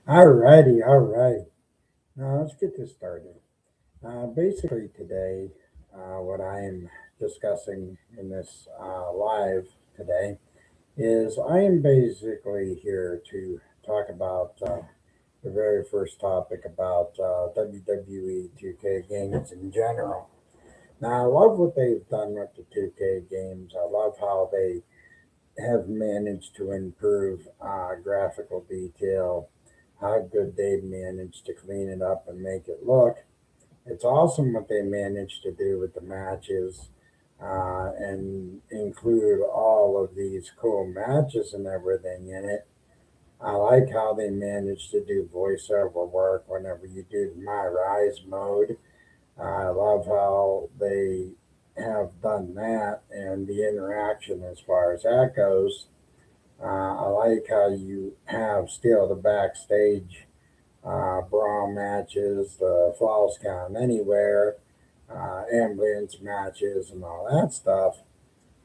Alrighty. Now let's get this started. Basically, today, what I am discussing in this live today is I am basically here to talk about the very first topic about WWE 2K games in general. Now, I love what they've done with the 2K games. I love how they have managed to improve graphical detail, how good they've managed to clean it up and make it look. It's awesome what they managed to do with the matches and include all of these cool matches and everything in it. I like how they managed to do voiceover work whenever you do the My Rise mode. I love how they have done that and the interaction as far as that goes. I like how you have still the backstage brawl matches, the falls count anywhere, ambulance matches, and all that stuff.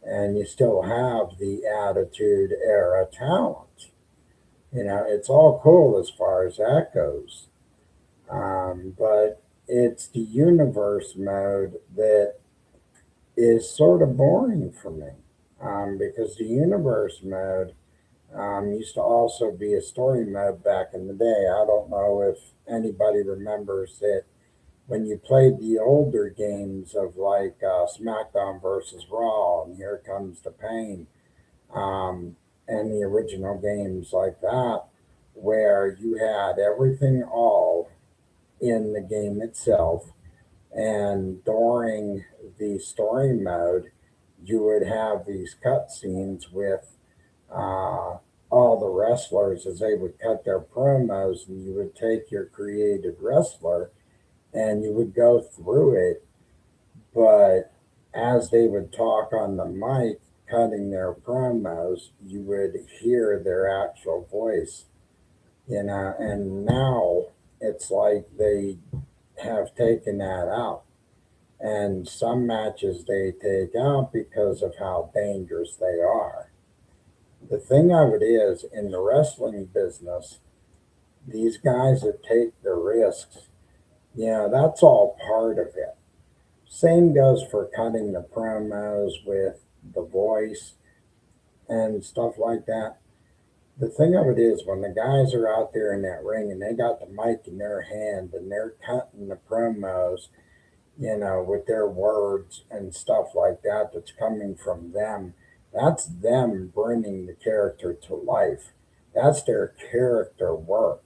And you still have the Attitude Era talent. It's all cool as far as that goes. But it's the universe mode that is sort of boring for me because the universe mode used to also be a story mode back in the day. I don't know if anybody remembers that when you played the older games of like SmackDown versus Raw and Here Comes the Pain, um, and the original games like that, where you had everything all in the game itself, and during the story mode, you would have these cutscenes with uh, all the wrestlers as they would cut their promos, and you would take your created wrestler and you would go through it. But as they would talk on the mic, cutting their promos, you would hear their actual voice, and now it's like they have taken that out. And some matches they take out because of how dangerous they are. The thing of it is, in the wrestling business, these guys that take the risks, that's all part of it. Same goes for cutting the promos with the voice and stuff like that. The thing of it is, when the guys are out there in that ring and they got the mic in their hand and they're cutting the promos, with their words and stuff like that that's coming from them, that's them bringing the character to life. That's their character work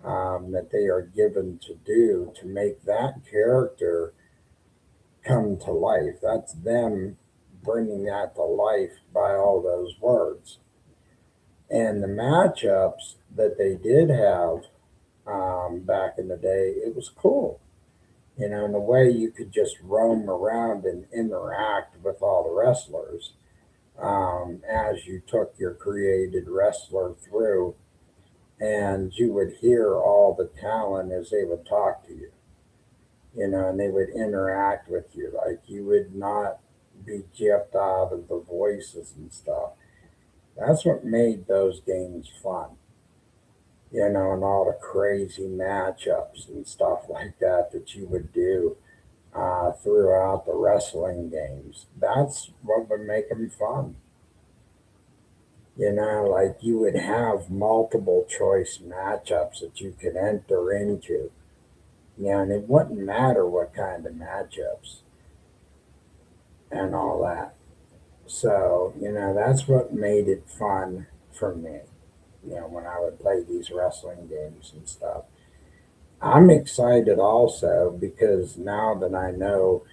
that they are given to do to make that character come to life. That's them bringing that to life by all those words. And the matchups that they did have back in the day, it was cool. In a way you could just roam around and interact with all the wrestlers as you took your created wrestler through, and you would hear all the talent as they would talk to you, and they would interact with you. Like you would not be gypped out of the voices and stuff. That's what made those games fun, and all the crazy matchups and stuff like that that you would do throughout the wrestling games. That's what would make them fun. Like you would have multiple choice matchups that you could enter into. And it wouldn't matter what kind of matchups and all that. So, that's what made it fun for me, when I would play these wrestling games and stuff. I'm excited also because now that I know,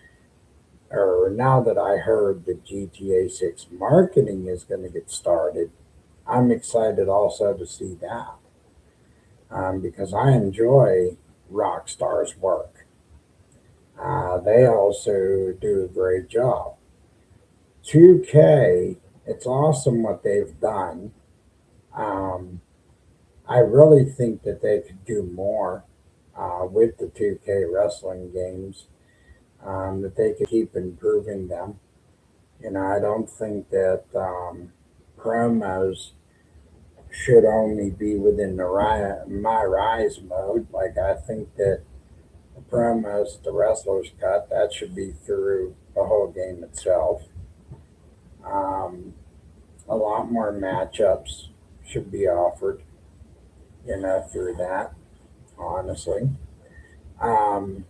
or now that I heard that GTA 6 marketing is going to get started, I'm excited also to see that because I enjoy Rockstar's work. They also do a great job. 2K, it's awesome what they've done. Um, I really think that they could do more with the 2K wrestling games, that they could keep improving them. I don't think that promos should only be within my rise mode. Like I think that the promos, the wrestlers cut, that should be through the whole game itself. Um, a lot more matchups should be offered, through that, honestly. Um,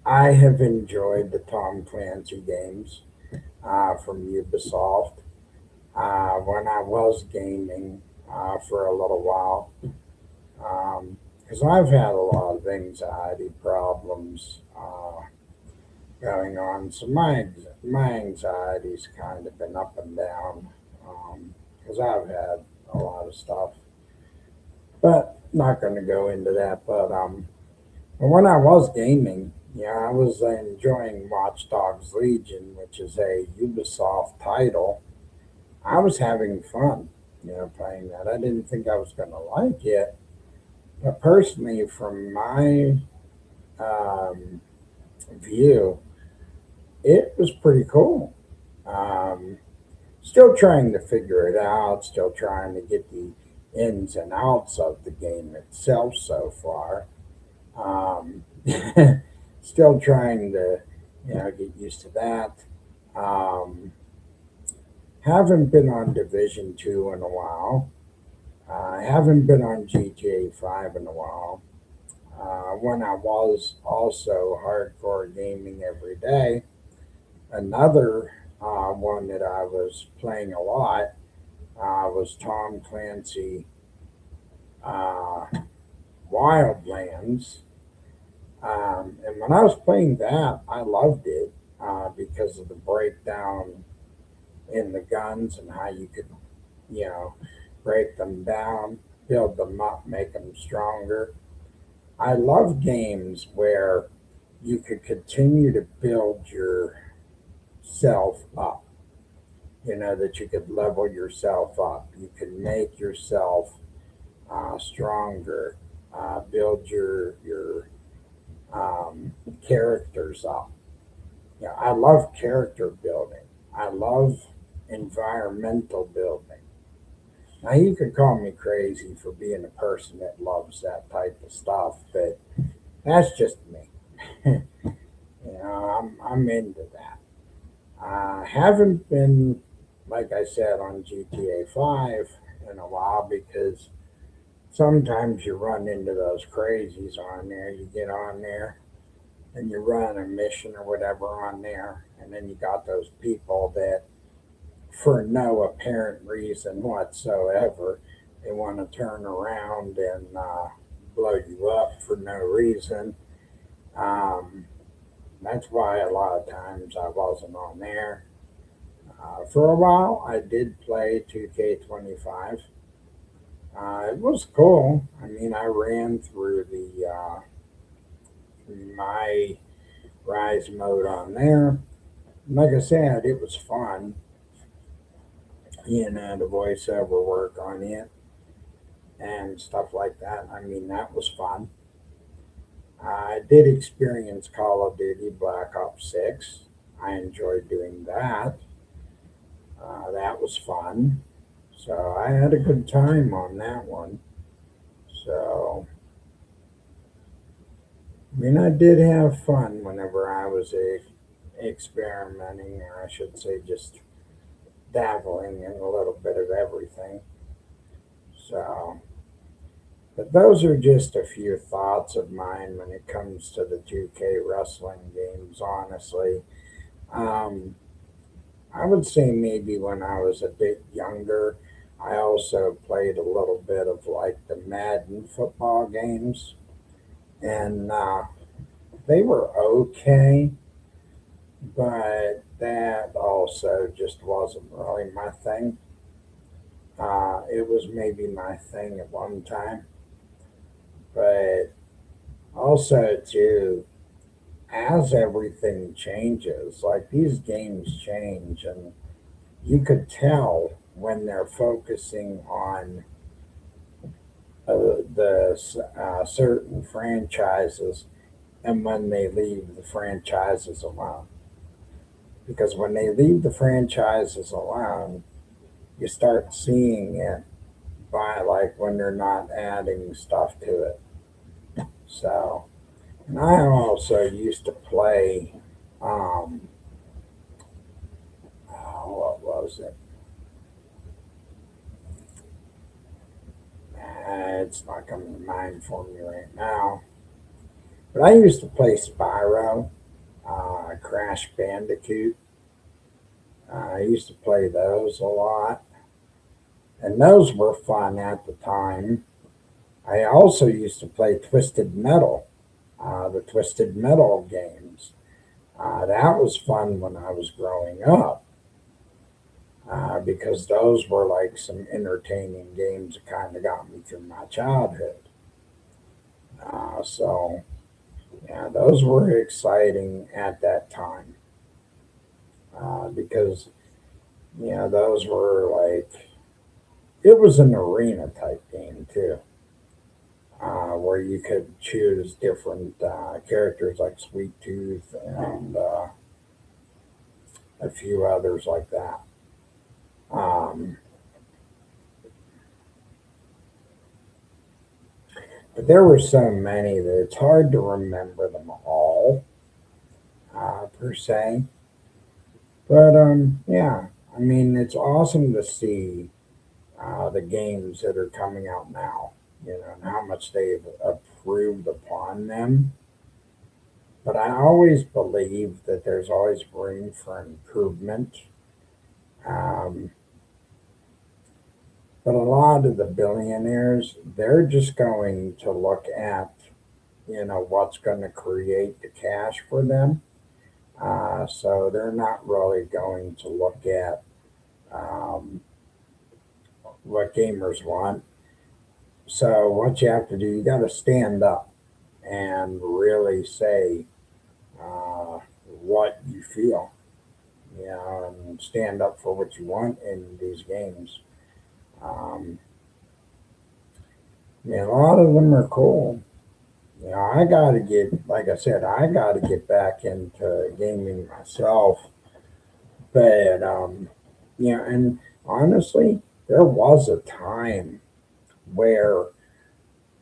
I have enjoyed the Tom Clancy games from Ubisoft when I was gaming for a little while. Because I've had a lot of anxiety problems going on. So my anxiety's kind of been up and down because I've had a lot of stuff. But not going to go into that. But when I was gaming, I was enjoying Watch Dogs Legion, which is a Ubisoft title. I was having fun, playing that. I didn't think I was going to like it, but personally, from my um, view, it was pretty cool. Um, Still trying to figure it out, still trying to get the ins and outs of the game itself so far. Um, Still trying to, get used to that. Um, haven't been on Division 2 in a while. I haven't been on GTA 5 in a while. When I was also hardcore gaming every day, another one that I was playing a lot was Tom Clancy uh, Wildlands. And when I was playing that, I loved it because of the breakdown in the guns and how you could, you know, break them down, build them up, make them stronger. I love games where you could continue to build yourself up. That you could level yourself up. You could make yourself stronger. Build your characters up. I love character building. I love environmental building. Now you could call me crazy for being a person that loves that type of stuff, but that's just me. I'm into that. I haven't been, like I said, on GTA 5 in a while because sometimes you run into those crazies on there. You get on there and you run a mission or whatever on there, and then you got those people that, for no apparent reason whatsoever, they want to turn around and blow you up for no reason. Um, that's why a lot of times I wasn't on there. For a while, I did play 2K25. It was cool. I mean, I ran through my rise mode on there. Like I said, it was fun. The voiceover work on it and stuff like that. I mean, that was fun. I did experience Call of Duty Black Ops 6. I enjoyed doing that. That was fun. So I had a good time on that one. So, I mean, I did have fun whenever I was experimenting, or I should say, just dabbling in a little bit of everything. So, but those are just a few thoughts of mine when it comes to the 2K wrestling games, honestly. Um, I would say maybe when I was a bit younger, I also played a little bit of like the Madden football games, and they were okay, but that also just wasn't really my thing. It was maybe my thing at one time, but also too, as everything changes, like these games change, and you could tell when they're focusing on the certain franchises and when they leave the franchises alone. Because when they leave the franchises alone, you start seeing it by like when they're not adding stuff to it. So, and I also used to play, um, what was it? It's not coming to mind for me right now. But I used to play Spyro, Crash Bandicoot. I used to play those a lot, and those were fun at the time. I also used to play Twisted Metal, the Twisted Metal games. That was fun when I was growing up because those were like some entertaining games that kind of got me through my childhood. So, yeah, those were exciting at that time because, those were like, it was an arena type game too, where you could choose different characters like Sweet Tooth and a few others like that. Um, but there were so many that it's hard to remember them all per se. But yeah, I mean, it's awesome to see the games that are coming out now, and how much they've improved upon them. But I always believe that there's always room for improvement. Um, but a lot of the billionaires, they're just going to look at, what's going to create the cash for them. So they're not really going to look at um, what gamers want. So what you have to do, you got to stand up and really say what you feel, and stand up for what you want in these games. Um, a lot of them are cool. I got to get, like I said, I got to get back into gaming myself. But, and honestly, there was a time where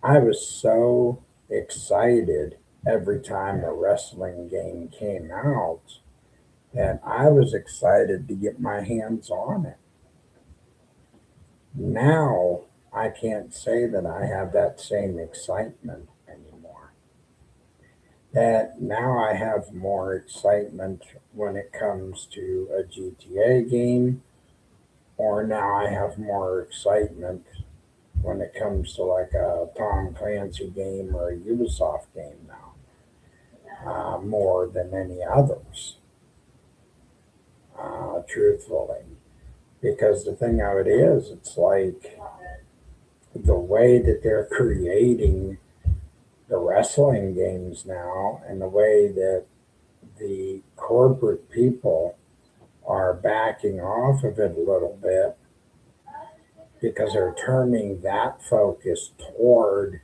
I was so excited every time a wrestling game came out that I was excited to get my hands on it. Now I can't say that I have that same excitement anymore. That now I have more excitement when it comes to a GTA game, or now I have more excitement when it comes to like a Tom Clancy game or a Ubisoft game now, more than any others, truthfully. Because the thing of it is, it's like the way that they're creating the wrestling games now and the way that the corporate people are backing off of it a little bit because they're turning that focus toward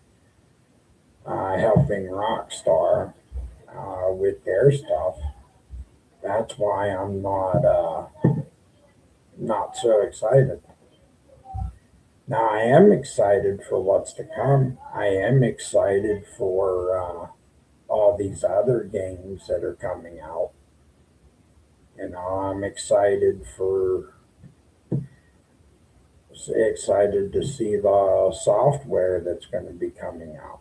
helping Rockstar with their stuff. That's why I'm not so excited. Now I am excited for what's to come. I am excited for all these other games that are coming out. I'm excited to see the software that's going to be coming out.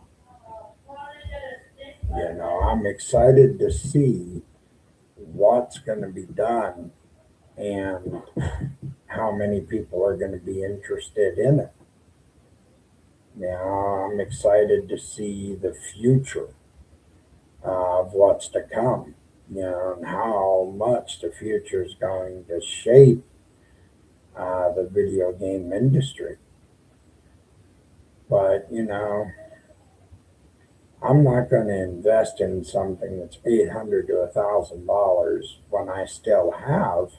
I'm excited to see what's going to be done and how many people are going to be interested in it. Now, I'm excited to see the future of what's to come, and how much the future is going to shape the video game industry. But, I'm not going to invest in something that's $800 to $1,000 when I still have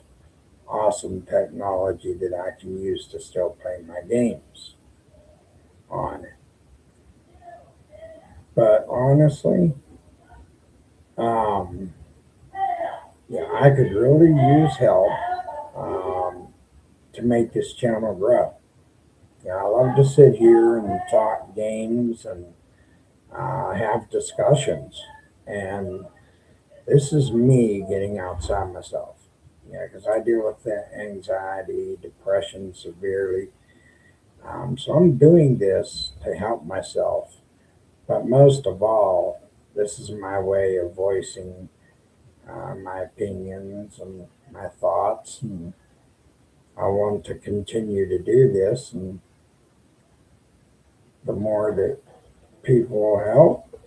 awesome technology that I can use to still play my games on it. But honestly, um, yeah, I could really use help to make this channel grow. I love to sit here and talk games and have discussions. And this is me getting outside myself. Because I deal with that anxiety, depression severely. So I'm doing this to help myself. But most of all, this is my way of voicing my opinions and my thoughts. And I want to continue to do this. And the more that people will help,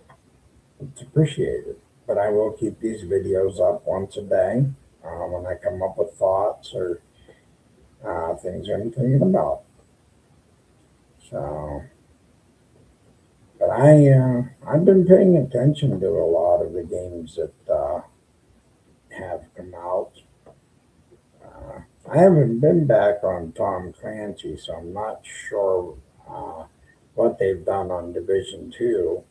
it's appreciated. But I will keep these videos up once a day when I come up with thoughts or things I'm thinking about. So, but I've been paying attention to a lot of the games that have come out. I haven't been back on Tom Clancy, so I'm not sure what they've done on Division Two.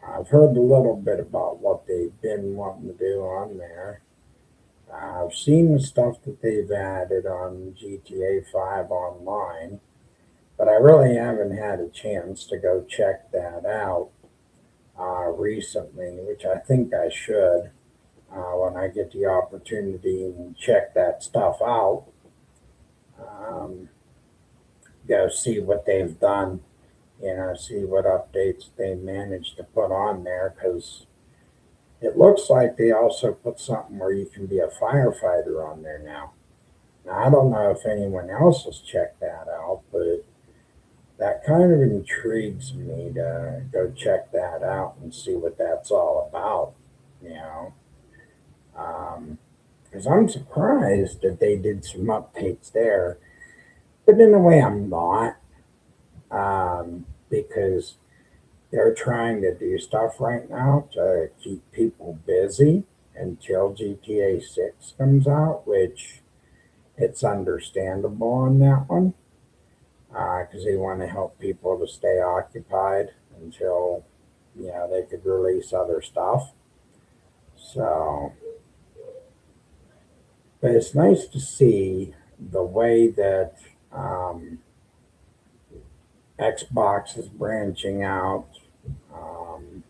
I've heard a little bit about what they've been wanting to do on there. I've seen the stuff that they've added on GTA 5 online, but I really haven't had a chance to go check that out recently, which I think I should when I get the opportunity and check that stuff out. Um, Go see what they've done, see what updates they managed to put on there because it looks like they also put something where you can be a firefighter on there now. Now, I don't know if anyone else has checked that out, but that kind of intrigues me to go check that out and see what that's all about, you know. Because I'm surprised that they did some updates there, but in a way I'm not, because they're trying to do stuff right now to keep people busy until GTA 6 comes out, which it's understandable on that one because they want to help people to stay occupied until they could release other stuff. So, but it's nice to see the way that um, Xbox is branching out, um,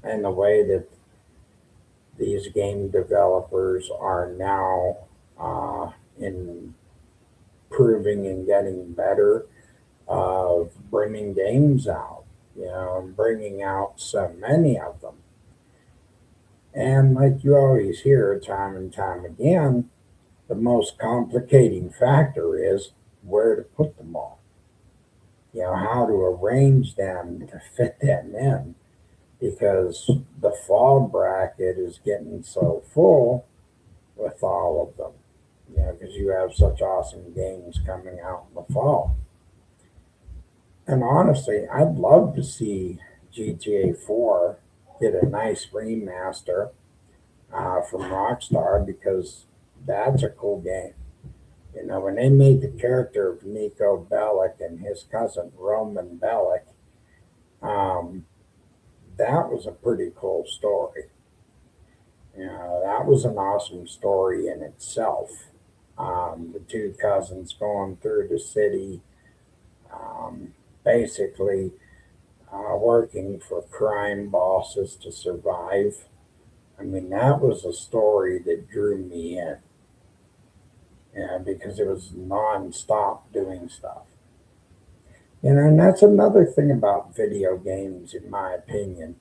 and the way that these game developers are now improving and getting better of bringing games out, and bringing out so many of them. And like you always hear time and time again, the most complicating factor is where to put them all. How to arrange them to fit them in because the fall bracket is getting so full with all of them. Because you have such awesome games coming out in the fall. And honestly, I'd love to see GTA 4 get a nice remaster from Rockstar because that's a cool game. When they made the character of Nico Bellic and his cousin Roman Bellic, um, that was a pretty cool story. That was an awesome story in itself. The two cousins going through the city, um, basically working for crime bosses to survive. I mean, that was a story that drew me in, because it was nonstop doing stuff. And that's another thing about video games, in my opinion,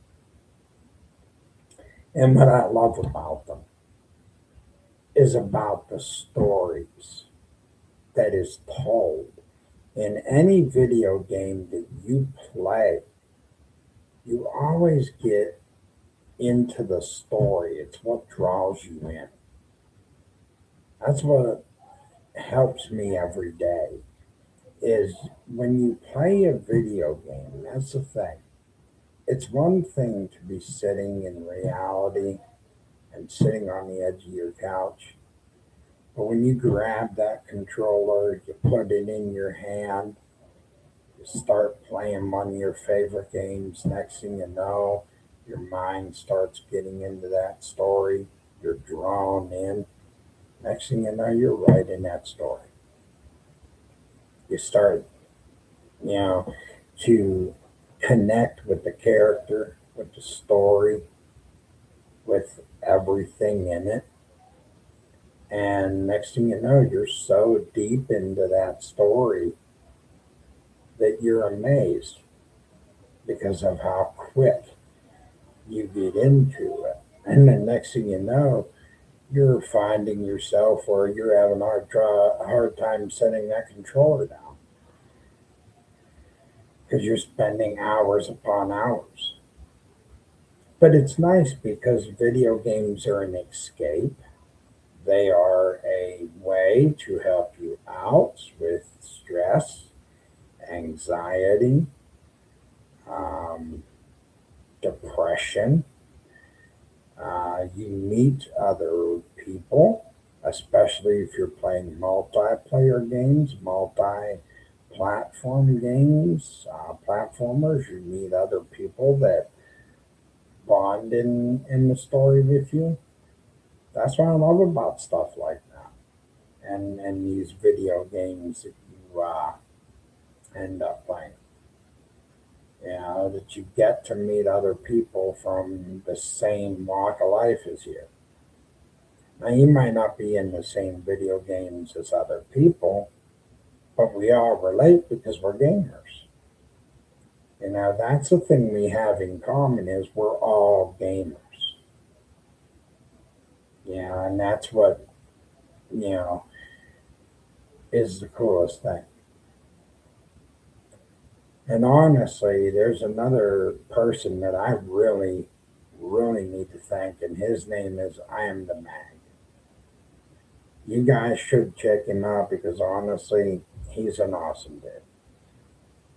and what I love about them is about the stories that is told. In any video game that you play, you always get into the story. It's what draws you in. That's what helps me every day is when you play a video game, that's the thing. It's one thing to be sitting in reality and sitting on the edge of your couch. But when you grab that controller, you put it in your hand, you start playing one of your favorite games. Next thing you know, your mind starts getting into that story. You're drawn in. Next thing you know, you're right in that story. You start, you know, to connect with the character, with the story, with everything in it. And next thing you know, you're so deep into that story that you're amazed because of how quick you get into it. And then next thing you know, you're finding yourself where you're having a hard time setting that controller down because you're spending hours upon hours. But it's nice because video games are an escape. They are a way to help you out with stress, anxiety, um, depression. You meet other people, especially if you're playing multiplayer games, multi platform games, platformers. You meet other people that bond in the story with you. That's what I love about stuff like that. And these video games that you end up playing. You know, that you get to meet other people from the same walk of life as you. Now, you might not be in the same video games as other people, but we all relate because we're gamers. You know, that's the thing we have in common is we're all gamers. Yeah, and that's what, you know, is the coolest thing. And honestly, there's another person that I really, really need to thank, and his name is I Am the Mag. You guys should check him out because honestly, he's an awesome dude.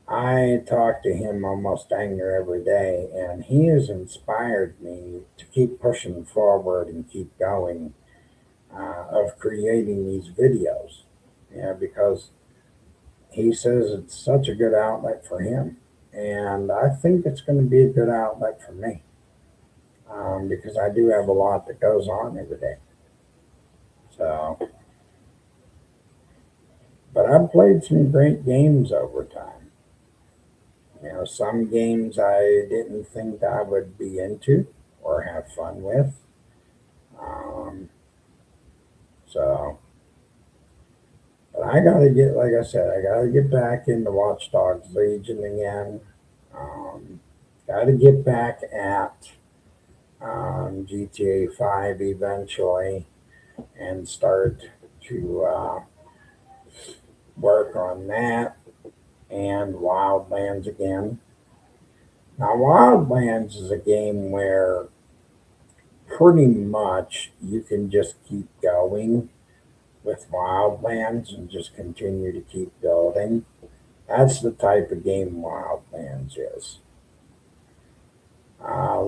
I talk to him almost dang near every day, and he has inspired me to keep pushing forward and keep going of creating these videos. Yeah, because he says it's such a good outlet for him, and I think it's going to be a good outlet for me because I do have a lot that goes on every day. So, but I've played some great games over time. You know, some games I didn't think I would be into or have fun with. Um, so, but I gotta get, like I said, I gotta get back into Watch Dogs Legion again. Um, gotta get back at GTA 5 eventually and start to work on that and Wildlands again. Now, Wildlands is a game where pretty much you can just keep going with Wildlands and just continue to keep building. That's the type of game Wildlands is.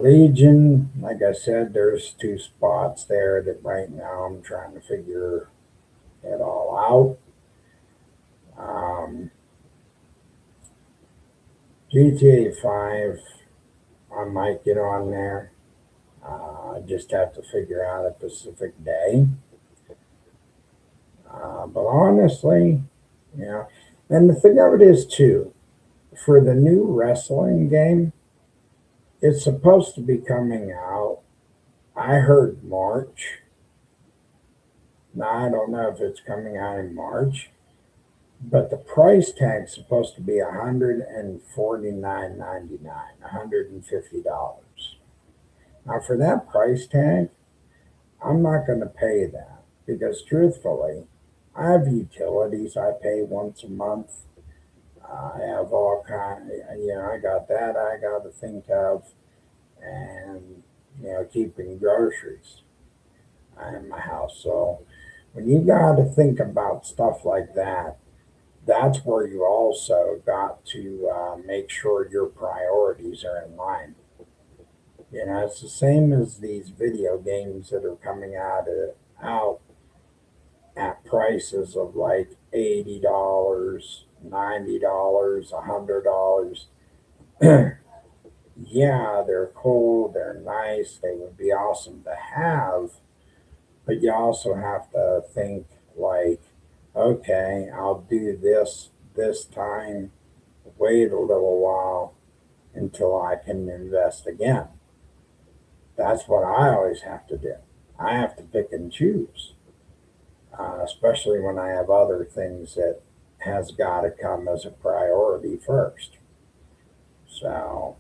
Legion, like I said, there's two spots there that right now I'm trying to figure it all out. GTA 5, I might get on there. I just have to figure out a specific day. But honestly, you know, and the thing of it is, too, for the new wrestling game, it's supposed to be coming out. I heard March. Now, I don't know if it's coming out in March, but the price tag's supposed to be $149.99, $150. Now, for that price tag, I'm not going to pay that because, truthfully, I have utilities I pay once a month. I have all kind, you know, I got that I got to think of, and keeping groceries in my house. So when you got to think about stuff like that, that's where you also got to make sure your priorities are in line. You know, it's the same as these video games that are coming out at prices of like $80, $90, $100. Yeah, they're cool, they're nice, they would be awesome to have, but you also have to think like, okay, I'll do this this time, wait a little while until I can invest again. That's what I always have to do. I have to pick and choose, especially when I have other things that has got to come as a priority first. So,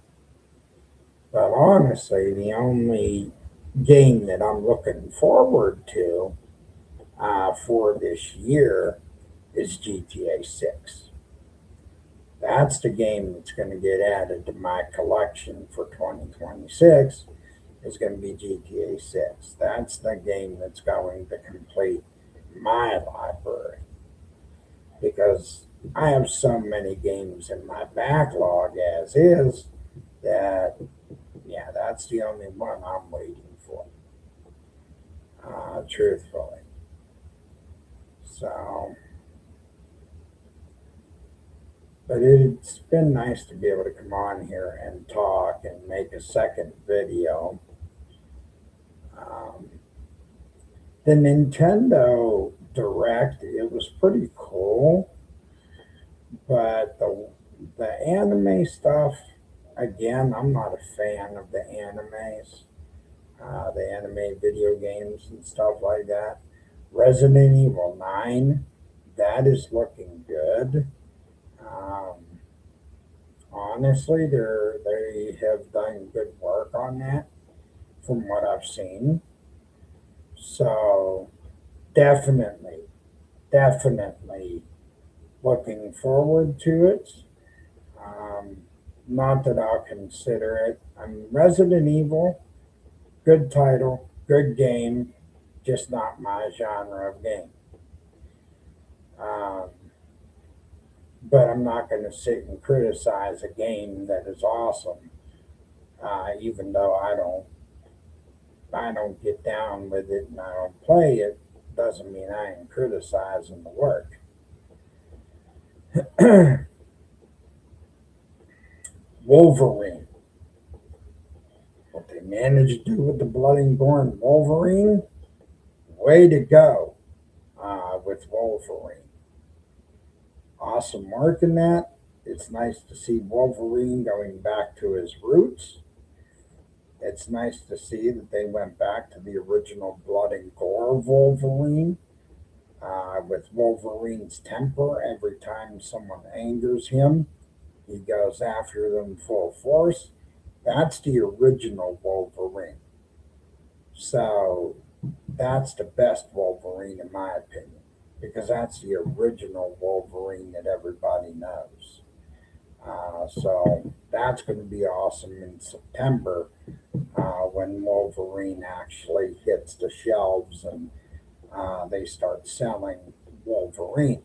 but honestly, the only game that I'm looking forward to for this year is GTA 6. That's the game that's going to get added to my collection for 2026 is going to be GTA 6. That's the game that's going to complete my library because I have so many games in my backlog as is that, yeah, that's the only one I'm waiting for, truthfully. So, but it's been nice to be able to come on here and talk and make a second video. Um, the Nintendo Direct, it was pretty cool, but the anime stuff, again, I'm not a fan of the animes, the anime video games and stuff like that. Resident Evil 9, that is looking good. Um, Honestly, they have done good work on that from what I've seen. So definitely, definitely looking forward to it. Um, Not that I'll consider it. Resident Evil, good title, good game, just not my genre of game. Um, but I'm not going to sit and criticize a game that is awesome, even though I don't get down with it and I don't play it. Doesn't mean I am criticizing the work. Wolverine. What they managed to do with the Blood and Born Wolverine, way to go with Wolverine. Awesome work in that. It's nice to see Wolverine going back to his roots. It's nice to see that they went back to the original blood and gore Wolverine, with Wolverine's temper. Every time someone angers him, he goes after them full force. That's the original Wolverine. So that's the best Wolverine, in my opinion, because that's the original Wolverine that everybody knows. So that's going to be awesome in September when Wolverine actually hits the shelves and they start selling Wolverine.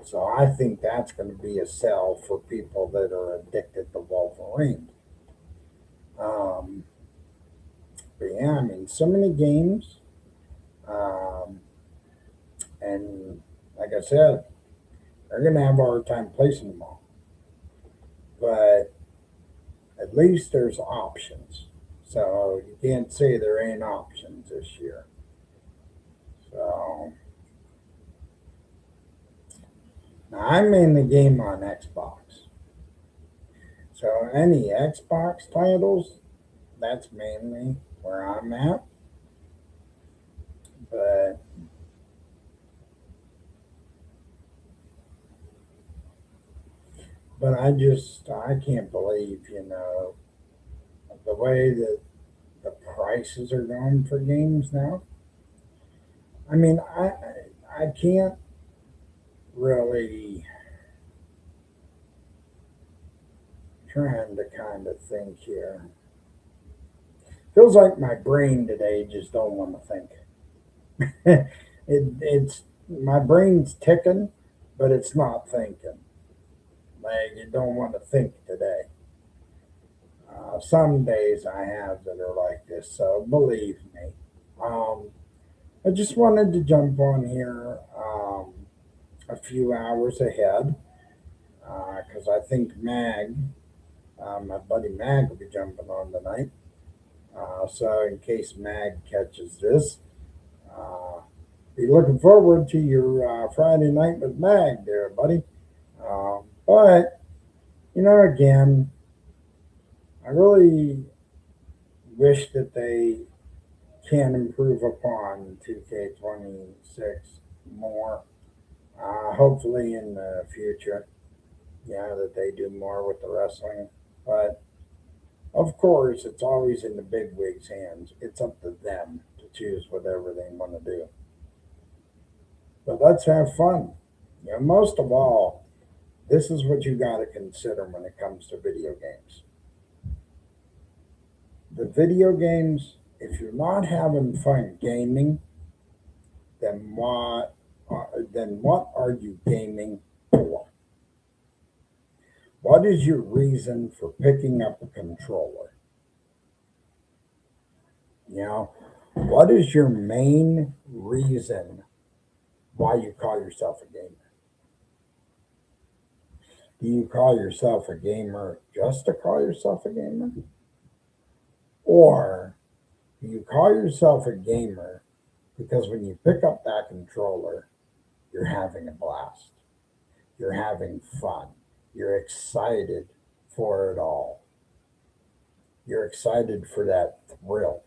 So I think that's going to be a sell for people that are addicted to Wolverine. Um, but yeah, I mean, so many games. Um, and like I said, they're going to have a hard time placing them all. But at least there's options. So you can't say there ain't options this year. So now I'm in the game on Xbox. So any Xbox titles, that's mainly where I'm at. But I can't believe, the way that the prices are going for games now. I mean, I can't really trying to kind of think here. Feels like my brain today just don't want to think. It's my brain's ticking, but it's not thinking. Like it don't want to think today. Some days I have that are like this, so believe me. Um, I just wanted to jump on here a few hours ahead because I think my buddy Mag, will be jumping on tonight. So in case Mag catches this, uh, be looking forward to your Friday night with Mag there, buddy. But, again, I really wish that they can improve upon 2K26 more. Hopefully in the future, that they do more with the wrestling. But of course, it's always in the big wigs' hands. It's up to them to choose whatever they want to do. But let's have fun. Most of all, this is what you got to consider when it comes to video games. The video games, if you're not having fun gaming, then what are you gaming for? What is your reason for picking up a controller? What is your main reason why you call yourself a gamer? Do you call yourself a gamer just to call yourself a gamer? Or do you call yourself a gamer because when you pick up that controller, you're having a blast? You're having fun. You're excited for it all. You're excited for that thrill.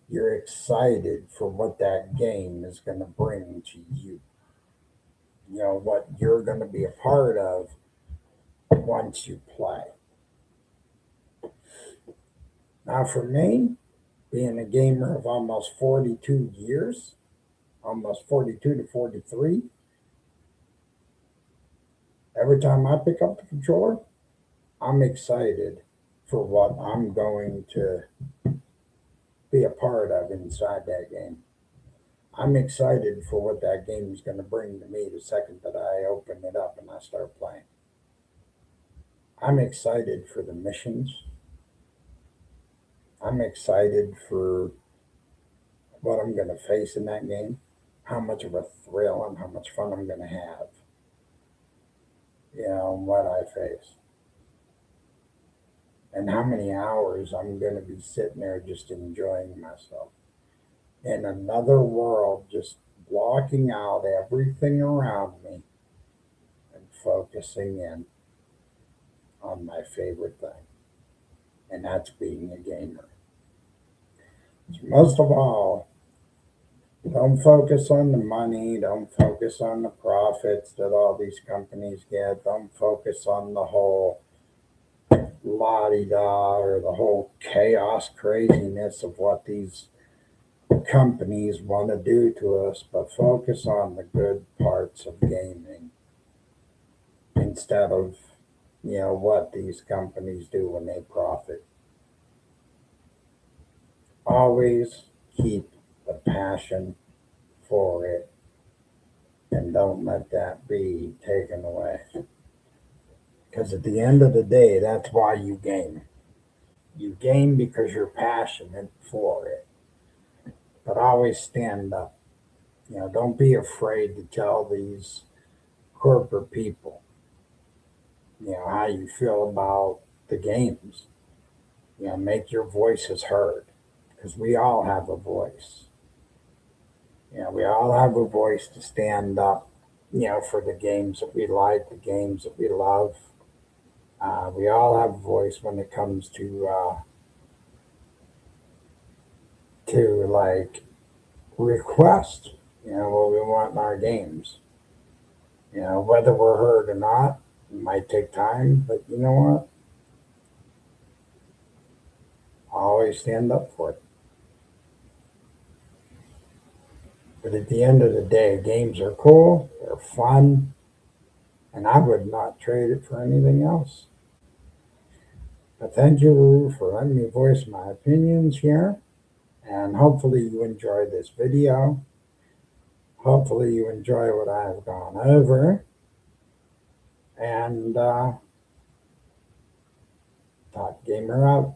You're excited for what that game is going to bring to you. What you're going to be a part of once you play. Now, for me, being a gamer of almost 42 years, almost 42 to 43, every time I pick up the controller, I'm excited for what I'm going to be a part of inside that game. I'm excited for what that game is going to bring to me the second that I open it up and I start playing. I'm excited for the missions. I'm excited for what I'm going to face in that game, how much of a thrill and how much fun I'm going to have, what I face. And how many hours I'm going to be sitting there just enjoying myself. In another world, just blocking out everything around me and focusing in on my favorite thing. And that's being a gamer. Most of all, don't focus on the money. Don't focus on the profits that all these companies get. Don't focus on the whole la-di-da or the whole chaos craziness of what these companies want to do to us, but focus on the good parts of gaming instead of, what these companies do when they profit. Always keep the passion for it and don't let that be taken away. Because at the end of the day, that's why you game. You game because you're passionate for it. But always stand up. Don't be afraid to tell these corporate people, how you feel about the games. Make your voices heard because we all have a voice. We all have a voice to stand up, for the games that we like, the games that we love. We all have a voice when it comes to like request, what we want in our games. Whether we're heard or not, it might take time, but you know what? Always stand up for it. But at the end of the day, games are cool, they're fun, and I would not trade it for anything else. But thank you for letting me voice my opinions here, and hopefully you enjoyed this video. Hopefully you enjoy what I have gone over, and Top Gamer out.